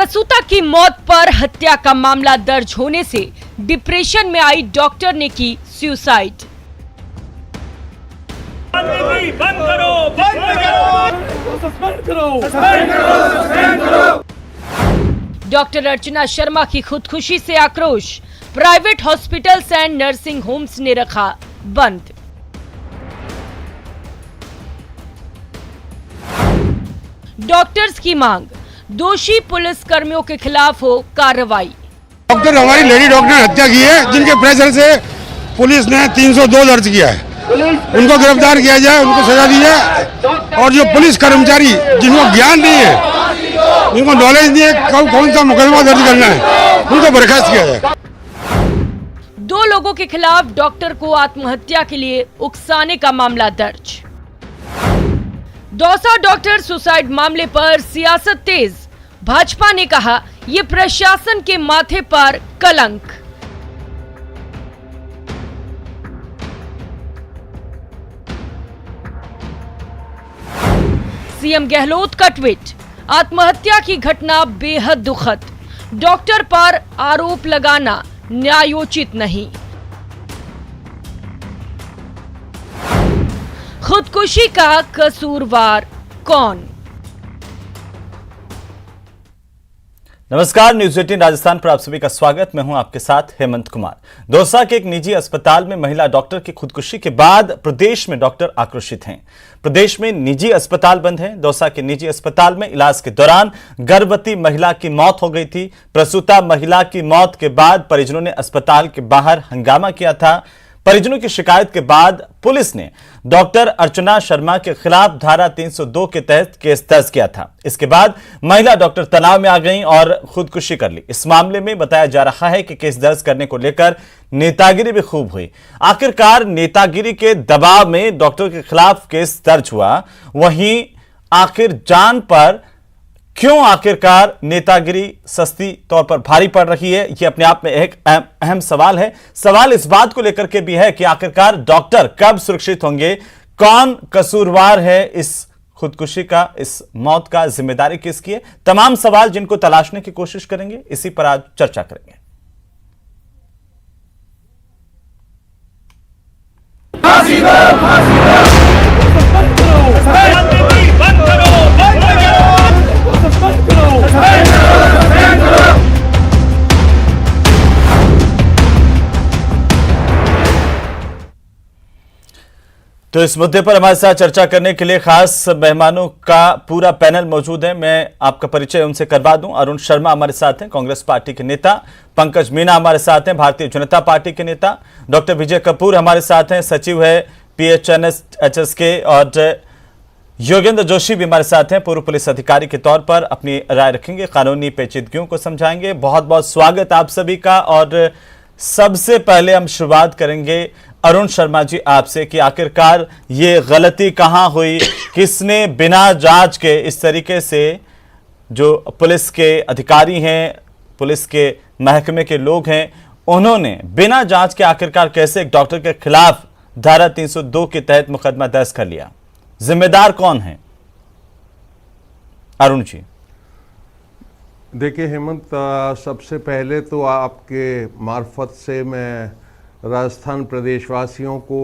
प्रसूता की मौत पर हत्या का मामला दर्ज होने से डिप्रेशन में आई डॉक्टर ने की सुसाइड। बंद करो, सस्पेंड करो। डॉक्टर अर्चना शर्मा की खुदकुशी से आक्रोश, private hospitals and nursing homes ने रखा बंद। डॉक्टर्स की मांग, दोषी पुलिस कर्मियों के खिलाफ हो कार्रवाई। डॉक्टर, हमारी लेडी डॉक्टर ने हत्या की है, जिनके प्रेशर से पुलिस ने 302 दर्ज किया है। उनको गिरफ्तार किया जाए, उनको सजा दी जाए। और जो पुलिस कर्मचारी जिनको ज्ञान नहीं है, जिनको नॉलेज नहीं है कौन सा मुकदमा दर्ज करना है, उनको बर्खास्त किया जाए। 2 लोगों के खिलाफ डॉक्टर को आत्महत्या के लिए उकसाने का मामला दर्ज। दौसा डॉक्टर सुसाइड मामले पर सियासत तेज, भाजपा ने कहा ये प्रशासन के माथे पर कलंक। सीएम गहलोत का ट्वीट, आत्महत्या की घटना बेहद दुखद, डॉक्टर पर आरोप लगाना न्यायोचित नहीं। खुदकुशी का कसूरवार कौन? नमस्कार, न्यूज 18 राजस्थान पर आप सभी का स्वागत। मैं हूं आपके साथ हेमंत कुमार। दौसा के एक निजी अस्पताल में महिला डॉक्टर की खुदकुशी के बाद प्रदेश में डॉक्टर आक्रोशित हैं। प्रदेश में निजी अस्पताल बंद हैं। दौसा के निजी अस्पताल में इलाज के दौरान गर्भवती महिला की मौत हो गई थी। प्रसूता महिला की मौत के बाद परिजनों ने अस्पताल के बाहर हंगामा किया था। परिजनों की शिकायत के बाद पुलिस ने डॉक्टर अर्चना शर्मा के खिलाफ धारा 302 के तहत केस दर्ज किया था। इसके बाद महिला डॉक्टर तनाव में आ गईं और खुदकुशी कर ली। इस मामले में बताया जा रहा है कि केस दर्ज करने को लेकर नेतागिरी भी खूब हुई। आखिरकार नेतागिरी के दबाव में डॉक्टर के खिलाफ केस दर्ज हुआ। वहीं आखिर जान पर क्यों आखिरकार नेतागिरी सस्ती तौर पर भारी पड़ रही है, यह अपने आप में एक अहम सवाल है। सवाल इस बात को लेकर के भी है कि आखिरकार डॉक्टर कब सुरक्षित होंगे, कौन कसूरवार है इस खुदकुशी का, इस मौत का जिम्मेदारी किसकी है। तमाम सवाल जिनको तलाशने की कोशिश करेंगे, इसी पर आज चर्चा करेंगे। फांसी दो, फांसी दो। तो इस मुद्दे पर हमारे साथ चर्चा करने के लिए खास मेहमानों का पूरा पैनल मौजूद है। मैं आपका परिचय उनसे करवा दूं। अरुण शर्मा हमारे साथ हैं, कांग्रेस पार्टी के नेता। पंकज मीना हमारे साथ हैं, भारतीय जनता पार्टी के नेता। डॉक्टर विजय कपूर हमारे साथ हैं, सचिव है PHNSHSK। और योगेंद्र जोशी भी हमारे साथ हैं, पूर्व पुलिस अधिकारी के तौर पर अपनी राय रखेंगे, कानूनी पेचीदगियों को समझाएंगे। बहुत बहुत स्वागत आप सभी का। और सबसे पहले हम शुरुआत करेंगे अरुण शर्मा जी आपसे कि आखिरकार ये गलती कहां हुई, किसने बिना जांच के इस तरीके से, जो पुलिस के अधिकारी हैं, पुलिस के महकमे के लोग हैं, उन्होंने बिना जांच के आखिरकार कैसे एक डॉक्टर के खिलाफ धारा 302 के तहत मुकदमा दर्ज कर लिया? जिम्मेदार कौन है? अरुण जी। देखिए हेमंत, सबसे पहले तो आपके मार्फत से मैं राजस्थान प्रदेशवासियों को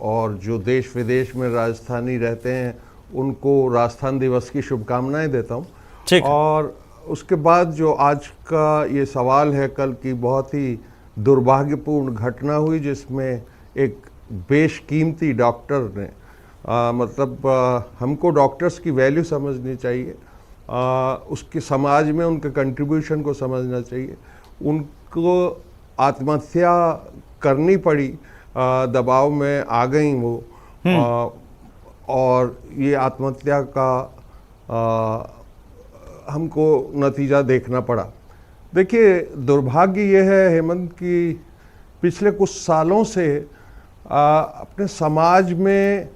और जो देश विदेश में राजस्थानी रहते हैं उनको राजस्थान दिवस की शुभकामनाएं देता हूं। ठीक। और उसके बाद जो आज का ये सवाल है, कल की बहुत ही दुर्भाग्यपूर्ण घटना हुई जिसमें एक बेशकीमती डॉक्टर ने हमको डॉक्टर्स की वैल्यू समझनी चाहिए, उसके समाज में उनके कंट्रीब्यूशन को समझना चाहिए। उनको आत्महत्या करनी पड़ी, दबाव में आ गई वो, और ये आत्महत्या का हमको नतीजा देखना पड़ा। देखिए, दुर्भाग्य ये है हेमंत कि पिछले कुछ सालों से अपने समाज में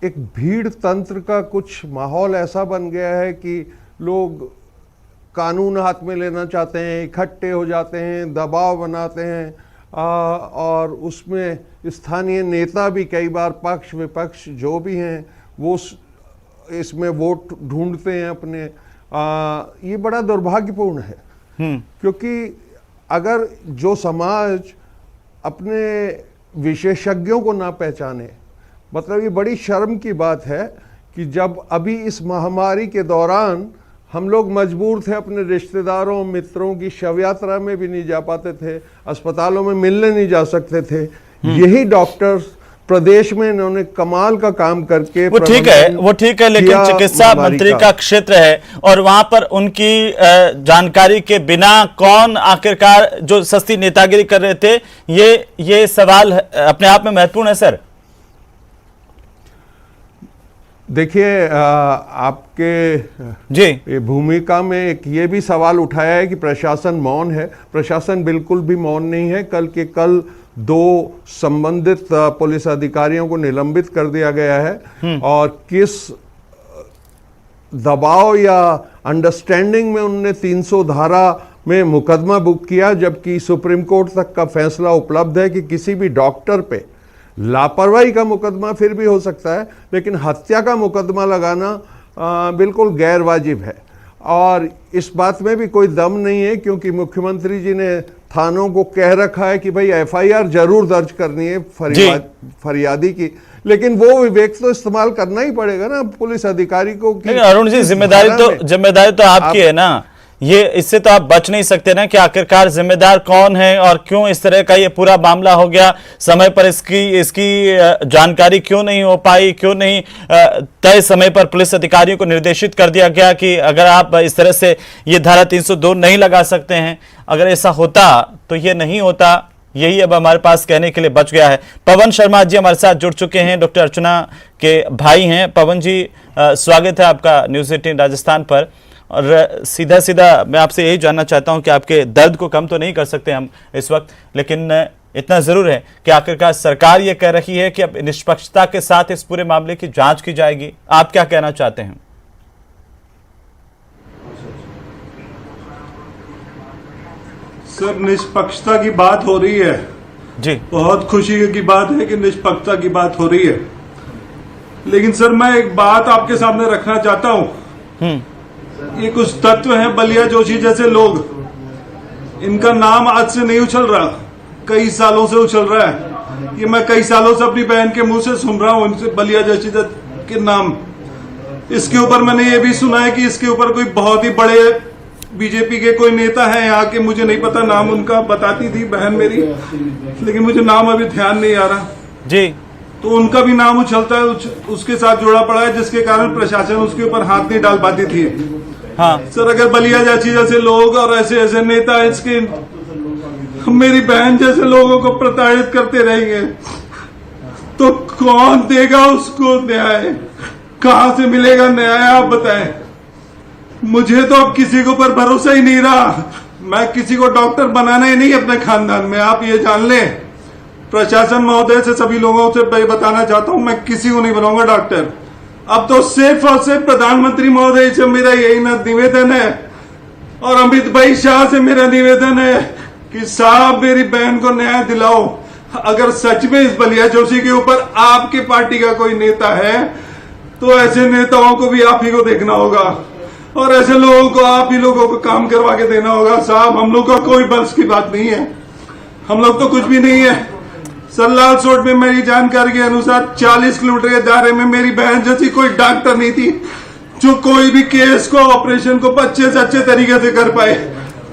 एक भीड़ तंत्र का कुछ माहौल ऐसा बन गया है कि लोग कानून हाथ में लेना चाहते हैं, इकट्ठे हो जाते हैं, दबाव बनाते हैं, और उसमें स्थानीय नेता भी कई बार पक्ष विपक्ष जो भी हैं वो इसमें वोट ढूंढते हैं अपने, ये बड़ा दुर्भाग्यपूर्ण है, क्योंकि अगर जो समाज अपने विशेषज्ञों को ना पहचाने, मतलब ये बड़ी शर्म की बात है कि जब अभी इस महामारी के दौरान हम लोग मजबूर थे अपने रिश्तेदारों मित्रों की शव यात्रा में भी नहीं जा पाते थे, अस्पतालों में मिलने नहीं जा सकते थे, यही डॉक्टर्स प्रदेश में इन्होंने कमाल का काम करके वो ठीक है, लेकिन चिकित्सा मंत्री का क्षेत्र है और वहां पर उनकी जानकारी के बिना कौन आखिरकार जो सस्ती नेतागिरी कर रहे थे, ये सवाल अपने आप में महत्वपूर्ण है सर। देखिए, आपके जी भूमिका में एक ये भी सवाल उठाया है कि प्रशासन मौन है। प्रशासन बिल्कुल भी मौन नहीं है। कल के कल 2 संबंधित पुलिस अधिकारियों को निलंबित कर दिया गया है और किस दबाव या अंडरस्टैंडिंग में उनने 300 धारा में मुकदमा बुक किया, जबकि सुप्रीम कोर्ट तक का फैसला उपलब्ध है कि किसी भी डॉक्टर पे लापरवाही का मुकदमा फिर भी हो सकता है, लेकिन हत्या का मुकदमा लगाना बिल्कुल गैर वाजिब है। और इस बात में भी कोई दम नहीं है, क्योंकि मुख्यमंत्री जी ने थानों को कह रखा है कि भाई FIR जरूर दर्ज करनी है फरियादी की, लेकिन वो विवेक तो इस्तेमाल करना ही पड़ेगा ना पुलिस अधिकारी को। अरुण जी, जिम्मेदारी तो आपकी है ना, ये इससे तो आप बच नहीं सकते ना कि आखिरकार जिम्मेदार कौन है और क्यों इस तरह का ये पूरा मामला हो गया, समय पर इसकी जानकारी क्यों नहीं हो पाई, क्यों नहीं तय समय पर पुलिस अधिकारियों को निर्देशित कर दिया गया कि अगर आप इस तरह से ये धारा 302 नहीं लगा सकते हैं, अगर ऐसा होता तो ये नहीं होता। यही अब हमारे पास कहने के लिए बच गया है। पवन शर्मा जी हमारे साथ जुड़ चुके हैं, डॉक्टर अर्चना के भाई हैं। पवन जी, स्वागत है आपका न्यूज़ 18 राजस्थान पर। और सीधा मैं आपसे यही जानना चाहता हूं कि आपके दर्द को कम तो नहीं कर सकते हम इस वक्त, लेकिन इतना जरूर है कि आखिरकार सरकार ये कह रही है कि अब निष्पक्षता के साथ इस पूरे मामले की जांच की जाएगी। आप क्या कहना चाहते हैं? सर, निष्पक्षता की बात हो रही है जी, बहुत खुशी की बात है कि निष्पक्षता की बात हो रही है, लेकिन सर मैं एक बात आपके सामने रखना चाहता हूं। ये कुछ तत्व हैं, बलिया जोशी जैसे लोग, इनका नाम आज से नहीं उछल रहा, कई सालों से उछल रहा है। ये मैं कई सालों से अपनी बहन के मुंह से सुन रहा हूं इनसे, बलिया जोशी के नाम। इसके ऊपर मैंने ये भी सुना है कि इसके ऊपर कोई बहुत ही बड़े बीजेपी के कोई नेता है यहाँ के, मुझे नहीं पता नाम उनका, बताती थी बहन मेरी, लेकिन मुझे नाम अभी ध्यान नहीं आ रहा जी। तो उनका भी नाम उछलता है, उसके साथ जुड़ा पड़ा है, जिसके कारण प्रशासन उसके ऊपर हाथ नहीं डाल पाती थी। हाँ सर, अगर बलिया जाची जैसे लोग और ऐसे नेता इसके मेरी बहन जैसे लोगों को प्रताड़ित करते रहेंगे तो कौन देगा उसको न्याय? कहां से मिलेगा न्याय, आप बताएं। मुझे तो अब किसी के ऊपर भरोसा ही नहीं रहा। मैं किसी को डॉक्टर बनाना ही नहीं अपने खानदान में, आप ये जान लें। प्रशासन महोदय से सभी लोगों से बताना चाहता हूं, मैं किसी को नहीं बनाऊंगा डॉक्टर। अब तो सिर्फ और सिर्फ प्रधानमंत्री महोदय से मेरा यही निवेदन है और अमित भाई शाह से मेरा निवेदन है कि साहब मेरी बहन को न्याय दिलाओ। अगर सच में इस बलिया जोशी के ऊपर आपके पार्टी का कोई नेता है तो ऐसे नेताओं को भी आप ही को देखना होगा और ऐसे लोगों को आप ही लोगों को काम करवा के देना होगा। साहब, हम लोग का कोई बस की बात नहीं है, हम लोग तो कुछ भी नहीं है। सरलाल सोट में मेरी जानकारी के अनुसार 40 किलोमीटर के दायरे में मेरी बहन जैसी कोई डॉक्टर नहीं थी जो कोई भी केस को, ऑपरेशन को अच्छे से अच्छे तरीके से कर पाए।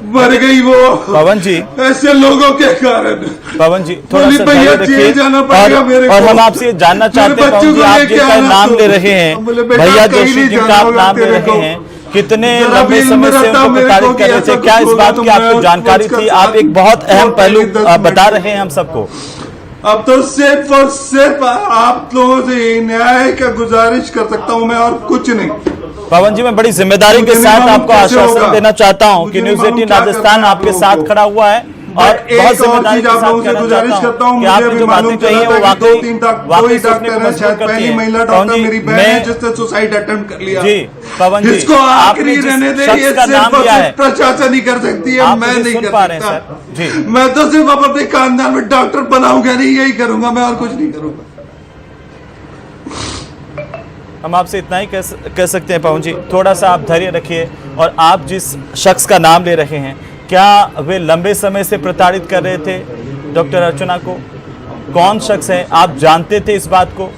मर गई वो पवन जी ऐसे लोगों के कारण। पवन जी थोड़ा सा धैर्य रखिए और हम आपसे ये जानना चाहते हैं, पवन जी आप जिनका नाम ले रहे हैं, भैया जोशी जिनका आप नाम ले रहे हैं, कितने लंबे समय से उनको प्रताड़ित कर रहे थे, क्या इस बात की आपको जानकारी थी? आप एक बहुत अहम पहलू बता रहे हैं हम सबको। अब तो सिर्फ और सिर्फ आप लोगों से न्याय का गुजारिश कर सकता हूं मैं, और कुछ नहीं। पवन जी, मैं बड़ी जिम्मेदारी के साथ आपको आश्वासन देना चाहता हूं कि न्यूज़ 18 राजस्थान आपके साथ खड़ा हुआ है और बहुत जिम्मेदारी के साथ कहना चाहता हूं कि आपने जो बातें कही है वो वाकई सोचने को मजबूर करती है। महिला डॉक्टर मेरी बहन है जिसने सुसाइड अटेम्प्ट कर लिया। जी पवन जी, जिसको आखिरी रहने दे, ये सिर्फ प्रशासन ही कर सकती है, मैं नहीं कर सकता। जी, मैं तो सिर्फ अपने खानदान में डॉक्टर बनाऊंगा, नहीं यही करूंगा मैं, और कुछ नहीं करूंगा। हम आपसे इतना ही कह सकते हैं पवन जी, थोड़ा सा आप धैर्य रखिए। और आप जिस शख्स का नाम ले रहे हैं, क्या वे लंबे समय से प्रताड़ित कर रहे थे डॉक्टर अर्चना को? कौन शख्स है? आप जानते थे इस बात को?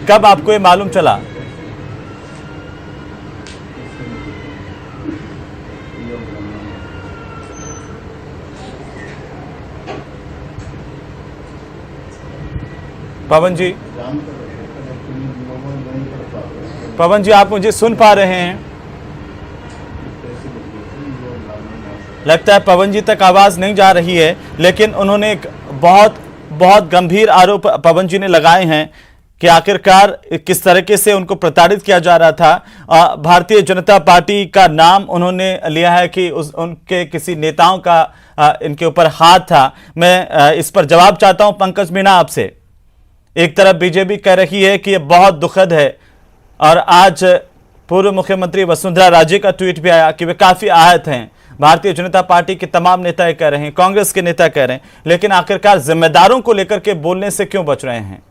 कब आपको ये मालूम चला? पवन जी, आप मुझे सुन पा रहे हैं? लगता है पवन जी तक आवाज नहीं जा रही है, लेकिन उन्होंने एक बहुत गंभीर आरोप पवन जी ने लगाए हैं कि आखिरकार किस तरीके से उनको प्रताड़ित किया जा रहा था। भारतीय जनता पार्टी का नाम उन्होंने लिया है कि उनके किसी नेताओं का इनके ऊपर हाथ था। मैं इस पर जवाब चाहता हूं पंकज मीणा आपसे। एक तरफ बीजेपी कह रही है कि यह बहुत दुखद है, और आज पूर्व मुख्यमंत्री वसुंधरा राजे का ट्वीट भी आया कि वे काफी आहत हैं। भारतीय जनता पार्टी के तमाम नेता कह रहे हैं, कांग्रेस के नेता कह रहे हैं, लेकिन आखिरकार जिम्मेदारों को लेकर के बोलने से क्यों बच रहे हैं?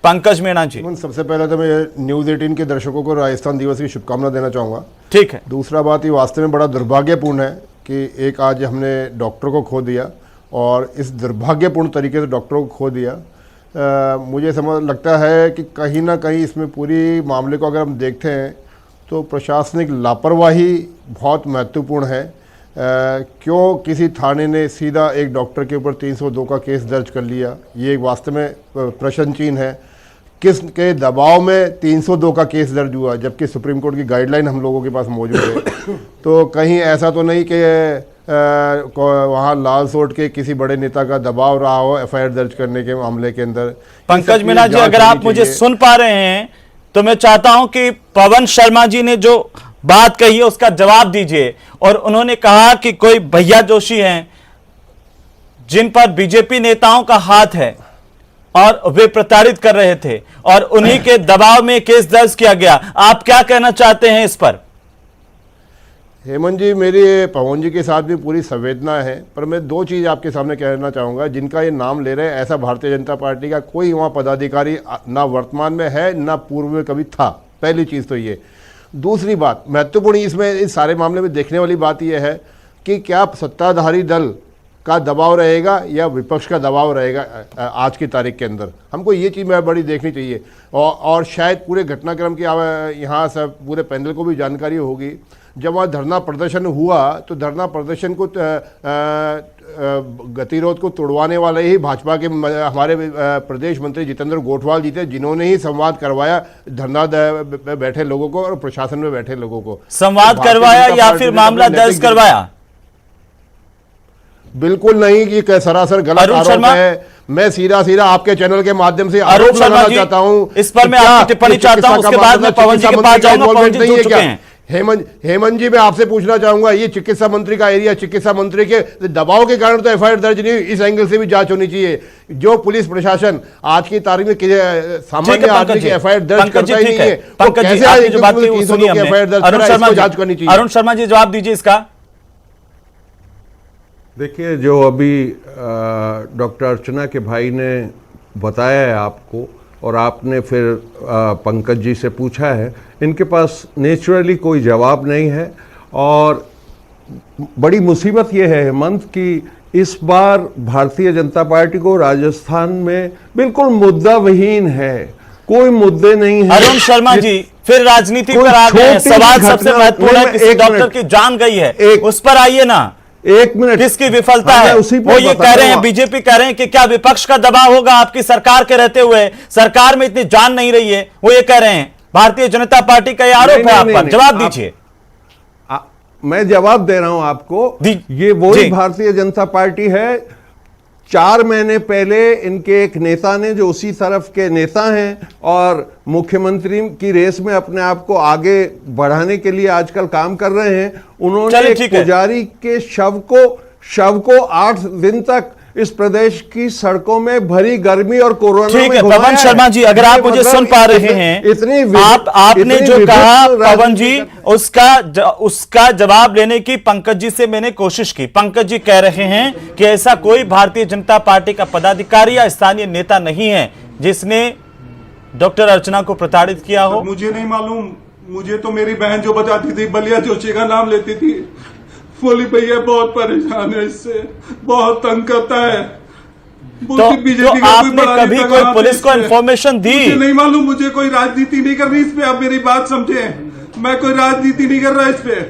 पंकज मीणा जी। सबसे पहले तो मैं न्यूज़ 18 के दर्शकों को राजस्थान दिवस की शुभकामना देना चाहूँगा। ठीक है। दूसरा बात, ये वास्तव में बड़ा दुर्भाग्यपूर्ण है कि एक आज हमने डॉक्टर को खो दिया, और इस दुर्भाग्यपूर्ण तरीके से डॉक्टरों को खो दिया। मुझे समझ लगता है कि कहीं ना कहीं इसमें पूरी मामले को अगर हम देखते हैं तो प्रशासनिक लापरवाही बहुत महत्वपूर्ण है। क्यों किसी थाने ने सीधा एक डॉक्टर के ऊपर 302 का केस दर्ज कर लिया, ये एक वास्तव में प्रश्न चिन्ह है। किस के दबाव में 302 का केस दर्ज हुआ, जबकि सुप्रीम कोर्ट की गाइडलाइन हम लोगों के पास मौजूद है। तो कहीं ऐसा तो नहीं कि वहाँ लाल सोट के किसी बड़े नेता का दबाव रहा हो एफआईआर दर्ज करने के मामले के अंदर। पंकज मीणा जी, अगर आप मुझे सुन पा रहे हैं तो मैं चाहता हूं कि पवन शर्मा जी ने जो बात कही है उसका जवाब दीजिए। और उन्होंने कहा कि कोई भैया जोशी हैं जिन पर बीजेपी नेताओं का हाथ है और वे प्रताड़ित कर रहे थे, और उन्हीं के दबाव में केस दर्ज किया गया। आप क्या कहना चाहते हैं इस पर? हेमंत जी, मेरी पवन जी के साथ भी पूरी संवेदना है, पर मैं दो चीज़ आपके सामने कहना चाहूँगा। जिनका ये नाम ले रहे हैं, ऐसा भारतीय जनता पार्टी का कोई वहाँ पदाधिकारी ना वर्तमान में है ना पूर्व में कभी था। पहली चीज़ तो ये। दूसरी बात महत्वपूर्ण इसमें इस सारे मामले में देखने वाली बात यह है कि क्या सत्ताधारी दल का दबाव रहेगा या विपक्ष का दबाव रहेगा आज की तारीख के अंदर। हमको ये चीज़ मैं बड़ी देखनी चाहिए, और शायद पूरे घटनाक्रम की यहाँ सब पूरे पैनल को भी जानकारी होगी। जब वहाँ धरना प्रदर्शन हुआ तो धरना प्रदर्शन को गतिरोध को तोड़वाने वाले ही भाजपा के हमारे प्रदेश मंत्री जितेंद्र गोठवाल जी थे, जिन्होंने ही संवाद करवाया धरना में बैठे लोगों को और प्रशासन में बैठे लोगों को। संवाद करवाया या फिर मामला दर्ज करवाया? बिल्कुल नहीं, ये सरासर गलत आरोप है। मैं सीधा आपके चैनल के माध्यम से आरोप लगाना चाहता हूं। इस पर मैं आपकी टिप्पणी चाहता हूं, उसके बाद मैं पवन जी के पास जाऊंगा। पवन जी जुड़ चुके हैं। हेमंत जी, मैं आपसे पूछना चाहूंगा, ये चिकित्सा मंत्री का एरिया, चिकित्सा मंत्री के दबाव के कारण तो एफआईआर दर्ज नहीं हुई, इस एंगल से भी जांच होनी चाहिए। जो पुलिस प्रशासन आज की तारीख में सामान्य आदमी की एफआईआर दर्ज करता ही नहीं है, पंकज जी आपने जो बात कही सुनिए हमने। जांच करनी चाहिए। अरुण शर्मा जी, जवाब दीजिए इसका। देखिए, जो अभी डॉक्टर अर्चना के भाई ने बताया है आपको, और आपने फिर पंकज जी से पूछा है, इनके पास नेचुरली कोई जवाब नहीं है। और बड़ी मुसीबत ये है हेमंत कि इस बार भारतीय जनता पार्टी को राजस्थान में बिल्कुल मुद्दा विहीन है, कोई मुद्दे नहीं है। अरुण शर्मा जी फिर राजनीति पर आ गए। सवाल सबसे महत्वपूर्ण है, किसी डॉक्टर की जान गई है, उस पर आइए ना। एक मिनट, किसकी विफलता है? वो ये कह रहे हैं, बीजेपी कह रहे हैं कि क्या विपक्ष का दबाव होगा आपकी सरकार के रहते हुए? सरकार में इतनी जान नहीं रही है, वो ये कह रहे हैं। भारतीय जनता पार्टी का ये आरोप है आप पर, जवाब दीजिए। मैं जवाब दे रहा हूं आपको। ये वही भारतीय जनता पार्टी है। 4 महीने पहले इनके एक नेता ने, जो उसी तरफ के नेता हैं और मुख्यमंत्री की रेस में अपने आप को आगे बढ़ाने के लिए आजकल काम कर रहे हैं, उन्होंने एक पुजारी के शव को 8 दिन तक इस प्रदेश की सड़कों में भरी गर्मी और कोरोना में घुमाया है। पवन शर्मा जी, अगर आप मुझे सुन पा रहे हैं, आपने जो कहा पवन जी, उसका जवाब लेने की पंकज जी से मैंने कोशिश की। पंकज जी कह रहे हैं कि ऐसा कोई भारतीय जनता पार्टी का पदाधिकारी या स्थानीय नेता नहीं है जिसने डॉक्टर अर्चना को प्रताड़ित किया हो? मुझे नहीं मालूम। मुझे तो मेरी बहन जो बताती थी, बलिया जोशी का नाम लेती थी, बोली भैया बहुत परेशान है, इससे बहुत तंग करता है। तो आपने कभी कोई पुलिस को इन्फॉर्मेशन दी? मुझे नहीं मालूम, मुझे कोई राजनीति नहीं करनी इस पे। आप मेरी बात समझे, मैं कोई राजनीति नहीं कर रहा इस पे,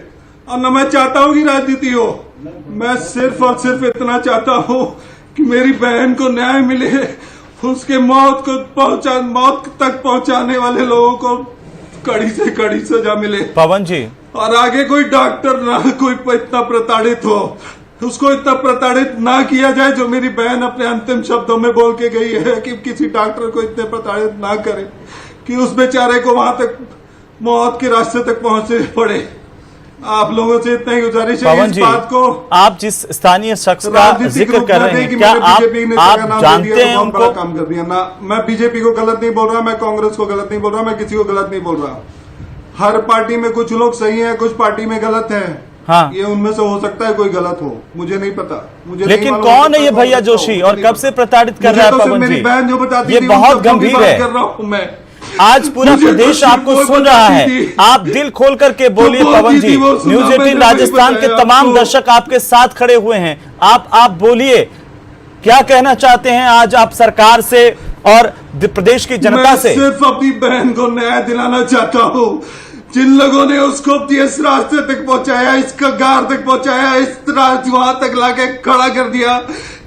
और न मैं चाहता हूँ कि राजनीति हो। मैं सिर्फ और सिर्फ इतना चाहता हूँ कि मेरी बहन को न्याय मिले, उसके मौत तक पहुंचाने वाले लोगों को कड़ी से कड़ी सजा मिले। पवन जी, और आगे कोई डॉक्टर ना कोई इतना प्रताड़ित हो, उसको इतना प्रताड़ित ना किया जाए जो मेरी बहन अपने अंतिम शब्दों में बोल के गई है कि किसी डॉक्टर को इतने प्रताड़ित ना करे कि उस बेचारे को वहां तक मौत के रास्ते तक पहुंचने पड़े। आप लोगों से इतना ही गुजारिश है इस बात को। आप जिस स्थानीय शख्स का जिक्र कर रहे हैं, क्या आप जानते हैं उनको? काम कर दिया ना। मैं बीजेपी को गलत नहीं बोल रहा, मैं कांग्रेस को गलत नहीं बोल रहा, मैं किसी को गलत नहीं बोल रहा। हर पार्टी में कुछ लोग सही हैं, कुछ पार्टी में गलत हैं। हाँ, ये उनमें से हो सकता है कोई गलत हो, मुझे नहीं पता। मुझे लेकिन कौन है ये भैया जोशी और कब से प्रताड़ित कर रहा है? पवन जी, मेरी बहन जो बताती ये थी, बहुत गंभीर है। कर रहा हूं मैं। आज पूरा प्रदेश आपको सुन रहा है, आप दिल खोल करके बोलिए पवन जी। न्यूज 18 राजस्थान के तमाम दर्शक आपके साथ खड़े हुए हैं। आप बोलिए, क्या कहना चाहते हैं आज आप सरकार से और प्रदेश की जनता से? मैं सिर्फ अपनी बहन को न्याय दिलाना चाहता हूँ। जिन लोगों ने उसको इस रास्ते तक पहुंचाया, इस कगार तक पहुंचाया, इस वहां तक लाके खड़ा कर दिया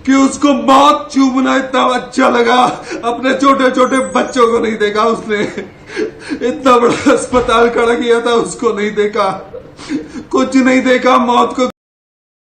कि उसको मौत चूमना इतना अच्छा लगा। अपने छोटे छोटे बच्चों को नहीं देखा उसने, इतना बड़ा अस्पताल खड़ा किया था, उसको नहीं देखा, कुछ नहीं देखा, मौत को